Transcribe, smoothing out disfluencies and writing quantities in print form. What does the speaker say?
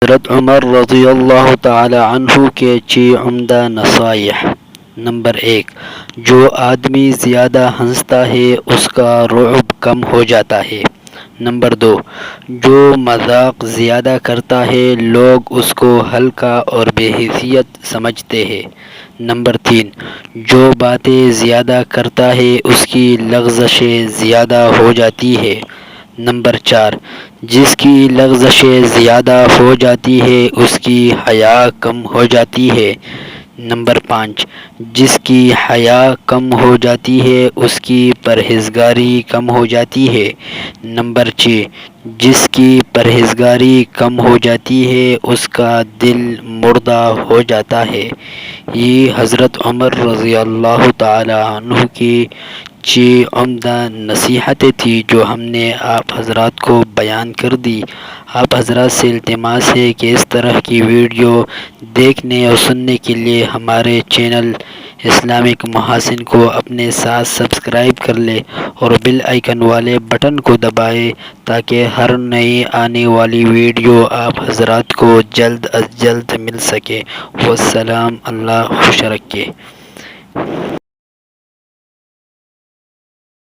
حضرت عمر رضی اللہ تعالی عنہ کے عمدہ نصائح۔ نمبر 1، جو آدمی زیادہ ہنستا ہے اس کا رعب کم ہو جاتا ہے۔ نمبر 2، جو مذاق زیادہ کرتا ہے لوگ اس کو ہلکا اور بے حیثیت سمجھتے ہیں۔ نمبر 3، جو باتیں زیادہ کرتا ہے اس کی لغزشیں زیادہ ہو جاتی ہے۔ نمبر 4، جس کی لغزشیں زیادہ ہو جاتی ہے اس کی حیا کم ہو جاتی ہے۔ نمبر 5، جس کی حیا کم ہو جاتی ہے اس کی پرہیزگاری کم ہو جاتی ہے۔ نمبر 6، جس کی پرہیزگاری کم ہو جاتی ہے اس کا دل مردہ ہو جاتا ہے۔ یہ حضرت عمر رضی اللہ تعالی عنہ کی عمدہ نصیحتیں تھیں جو ہم نے آپ حضرات کو بیان کر دی۔ آپ حضرات سے التماس ہے کہ اس طرح کی ویڈیو دیکھنے اور سننے کے لیے ہمارے چینل اسلامک محاسن کو اپنے ساتھ سبسکرائب کر لے اور بیل آئیکن والے بٹن کو دبائے تاکہ ہر نئی آنے والی ویڈیو آپ حضرات کو جلد از جلد مل سکے۔ والسلام، اللہ خوش رکھے۔